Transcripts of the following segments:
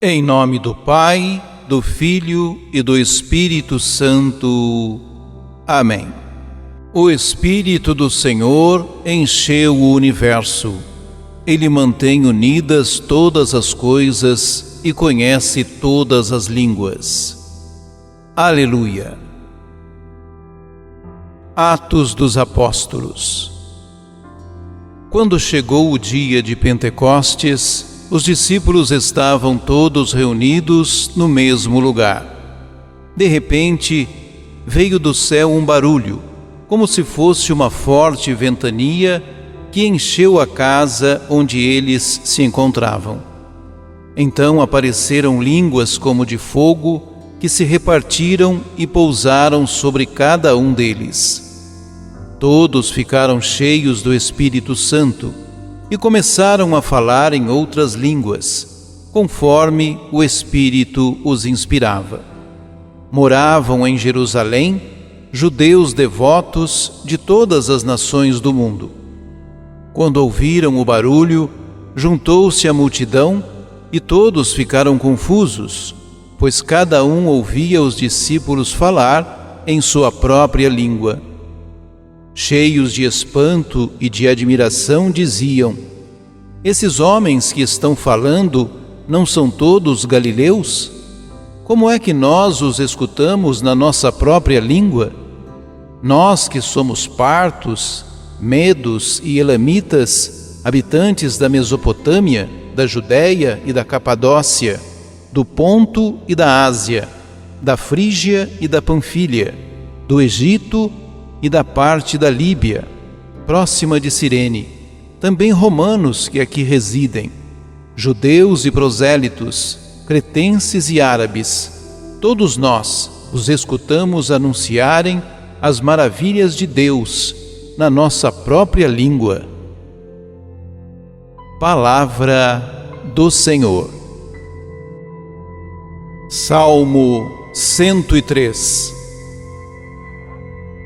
Em nome do Pai, do Filho e do Espírito Santo. Amém. O Espírito do Senhor encheu o universo. Ele mantém unidas todas as coisas e conhece todas as línguas. Aleluia. Atos dos Apóstolos. Quando chegou o dia de Pentecostes, os discípulos estavam todos reunidos no mesmo lugar. De repente, veio do céu um barulho, como se fosse uma forte ventania que encheu a casa onde eles se encontravam. Então apareceram línguas como de fogo que se repartiram e pousaram sobre cada um deles. Todos ficaram cheios do Espírito Santo e começaram a falar em outras línguas, conforme o Espírito os inspirava. Moravam em Jerusalém judeus devotos de todas as nações do mundo. Quando ouviram o barulho, juntou-se a multidão e todos ficaram confusos, pois cada um ouvia os discípulos falar em sua própria língua. Cheios de espanto e de admiração, diziam: esses homens que estão falando não são todos galileus? Como é que nós os escutamos na nossa própria língua? Nós que somos partos, medos e elamitas, habitantes da Mesopotâmia, da Judéia e da Capadócia, do Ponto e da Ásia, da Frígia e da Panfilha, do Egito e da parte da Líbia, próxima de Cirene, também romanos que aqui residem, judeus e prosélitos, cretenses e árabes, todos nós os escutamos anunciarem as maravilhas de Deus na nossa própria língua. Palavra do Senhor. Salmo 103.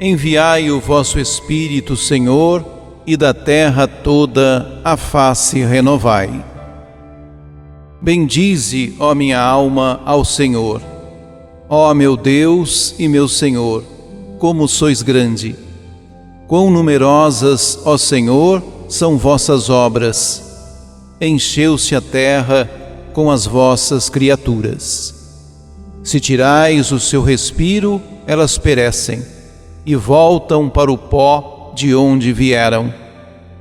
Enviai o vosso Espírito, Senhor, e da terra toda a face renovai. Bendize, ó minha alma, ao Senhor. Ó meu Deus e meu Senhor, como sois grande! Quão numerosas, ó Senhor, são vossas obras! Encheu-se a terra com as vossas criaturas. Se tirais o seu respiro, elas perecem e voltam para o pó de onde vieram.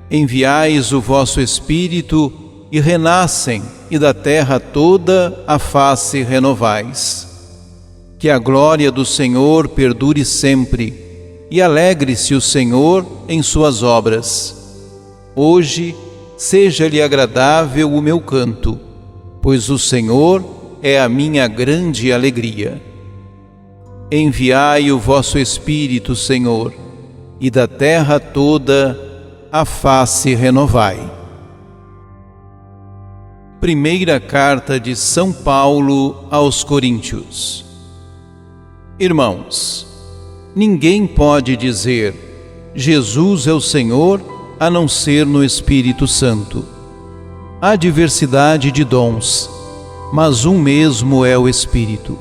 Enviais o vosso Espírito e renascem, e da terra toda a face renovais. Que a glória do Senhor perdure sempre, e alegre-se o Senhor em suas obras. Hoje seja-lhe agradável o meu canto, pois o Senhor é a minha grande alegria. Enviai o vosso Espírito, Senhor, e da terra toda a face renovai. Primeira carta de São Paulo aos Coríntios. Irmãos, ninguém pode dizer Jesus é o Senhor a não ser no Espírito Santo. Há diversidade de dons, mas um mesmo é o Espírito.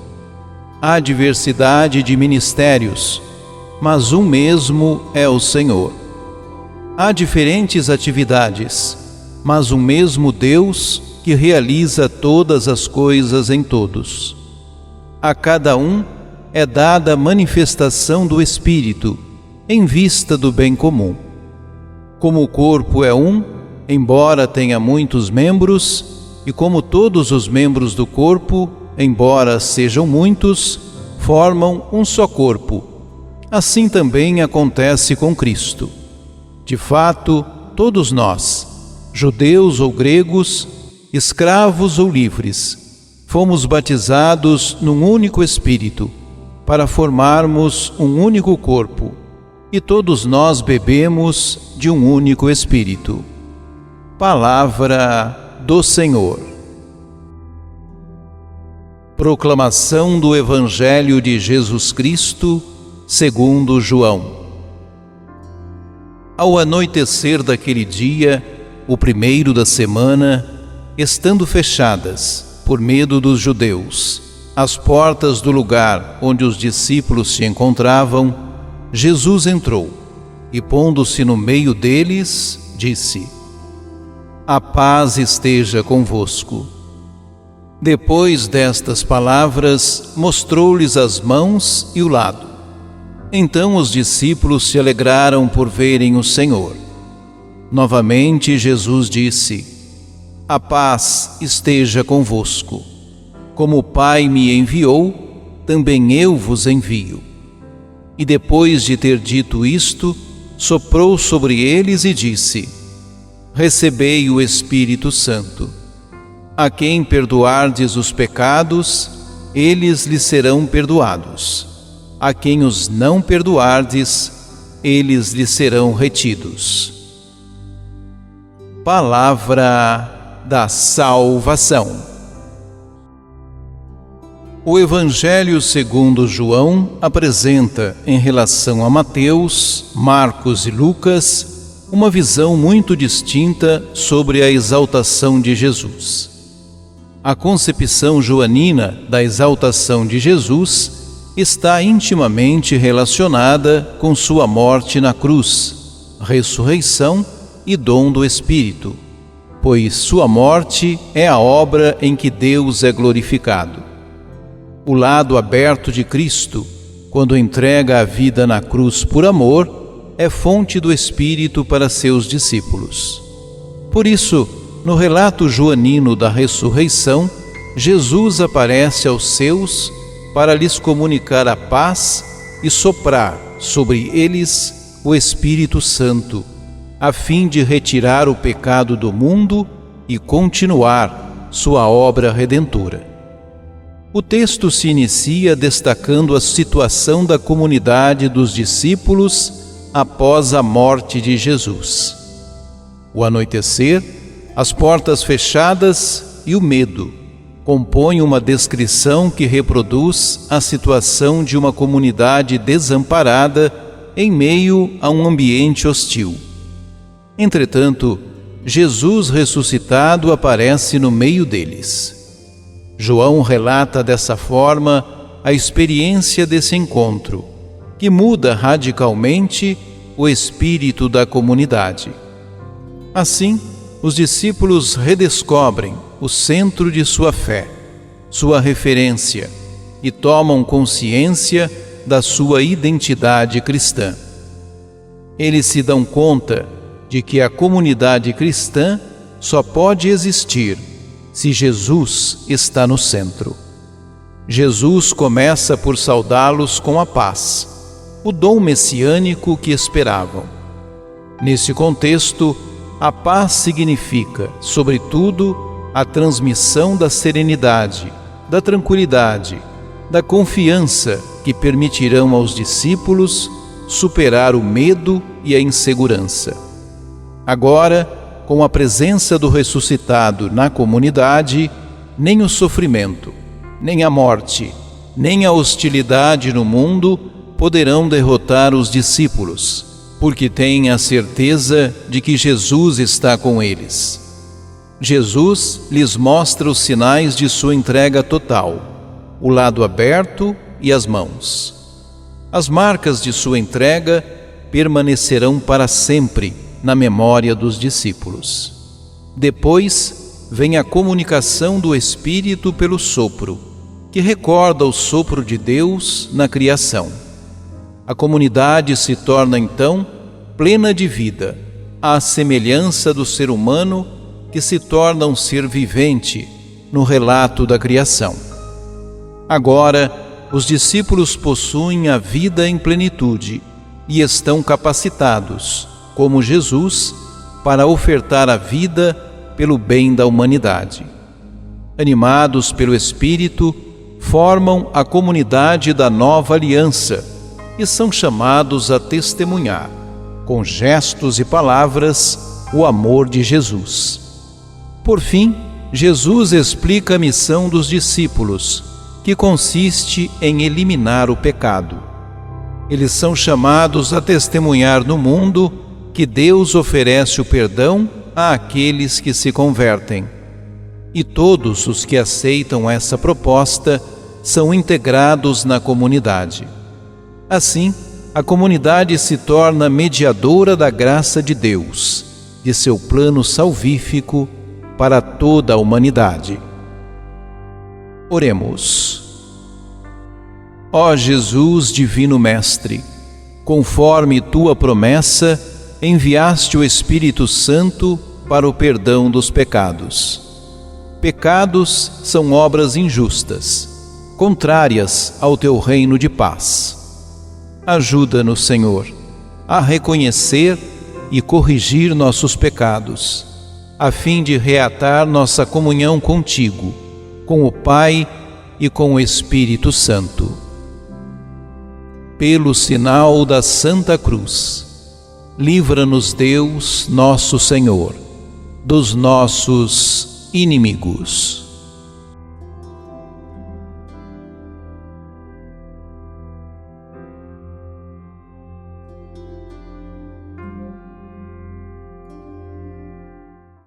Há diversidade de ministérios, mas um mesmo é o Senhor. Há diferentes atividades, mas um mesmo Deus que realiza todas as coisas em todos. A cada um é dada a manifestação do Espírito, em vista do bem comum. Como o corpo é um, embora tenha muitos membros, e como todos os membros do corpo, embora sejam muitos, formam um só corpo. Assim também acontece com Cristo. De fato, todos nós, judeus ou gregos, escravos ou livres, fomos batizados num único Espírito, para formarmos um único corpo, e todos nós bebemos de um único Espírito. Palavra do Senhor. Proclamação do Evangelho de Jesus Cristo, segundo João. Ao anoitecer daquele dia, o primeiro da semana, estando fechadas por medo dos judeus, às portas do lugar onde os discípulos se encontravam, Jesus entrou e, pondo-se no meio deles, disse: "A paz esteja convosco." Depois destas palavras, mostrou-lhes as mãos e o lado. Então os discípulos se alegraram por verem o Senhor. Novamente Jesus disse: "A paz esteja convosco. Como o Pai me enviou, também eu vos envio." E depois de ter dito isto, soprou sobre eles e disse: "Recebei o Espírito Santo. A quem perdoardes os pecados, eles lhes serão perdoados. A quem os não perdoardes, eles lhes serão retidos." Palavra da salvação. O Evangelho segundo João apresenta, em relação a Mateus, Marcos e Lucas, uma visão muito distinta sobre a exaltação de Jesus. A concepção joanina da exaltação de Jesus está intimamente relacionada com sua morte na cruz, ressurreição e dom do Espírito, pois sua morte é a obra em que Deus é glorificado. O lado aberto de Cristo, quando entrega a vida na cruz por amor, é fonte do Espírito para seus discípulos. Por isso, no relato joanino da ressurreição, Jesus aparece aos seus para lhes comunicar a paz e soprar sobre eles o Espírito Santo, a fim de retirar o pecado do mundo e continuar sua obra redentora. O texto se inicia destacando a situação da comunidade dos discípulos após a morte de Jesus. O anoitecer, as portas fechadas e o medo compõem uma descrição que reproduz a situação de uma comunidade desamparada em meio a um ambiente hostil. Entretanto, Jesus ressuscitado aparece no meio deles. João relata dessa forma a experiência desse encontro, que muda radicalmente o espírito da comunidade. Assim, os discípulos redescobrem o centro de sua fé, sua referência, e tomam consciência da sua identidade cristã. Eles se dão conta de que a comunidade cristã só pode existir se Jesus está no centro. Jesus começa por saudá-los com a paz, o dom messiânico que esperavam. Nesse contexto, a paz significa, sobretudo, a transmissão da serenidade, da tranquilidade, da confiança que permitirão aos discípulos superar o medo e a insegurança. Agora, com a presença do ressuscitado na comunidade, nem o sofrimento, nem a morte, nem a hostilidade no mundo poderão derrotar os discípulos, porque têm a certeza de que Jesus está com eles. Jesus lhes mostra os sinais de sua entrega total, o lado aberto e as mãos. As marcas de sua entrega permanecerão para sempre na memória dos discípulos. Depois vem a comunicação do Espírito pelo sopro, que recorda o sopro de Deus na criação. A comunidade se torna então plena de vida, à semelhança do ser humano que se torna um ser vivente no relato da criação. Agora, os discípulos possuem a vida em plenitude e estão capacitados, como Jesus, para ofertar a vida pelo bem da humanidade. Animados pelo Espírito, formam a comunidade da nova aliança e são chamados a testemunhar, com gestos e palavras, o amor de Jesus. Por fim, Jesus explica a missão dos discípulos, que consiste em eliminar o pecado. Eles são chamados a testemunhar no mundo que Deus oferece o perdão àqueles que se convertem. e todos os que aceitam essa proposta são integrados na comunidade. Assim, a comunidade se torna mediadora da graça de Deus, de seu plano salvífico para toda a humanidade. Oremos. Ó Jesus, Divino Mestre, conforme tua promessa, enviaste o Espírito Santo para o perdão dos pecados. Pecados são obras injustas, contrárias ao teu reino de paz. Ajuda-nos, Senhor, a reconhecer e corrigir nossos pecados, a fim de reatar nossa comunhão contigo, com o Pai e com o Espírito Santo. Pelo sinal da Santa Cruz, livra-nos Deus, nosso Senhor, dos nossos inimigos.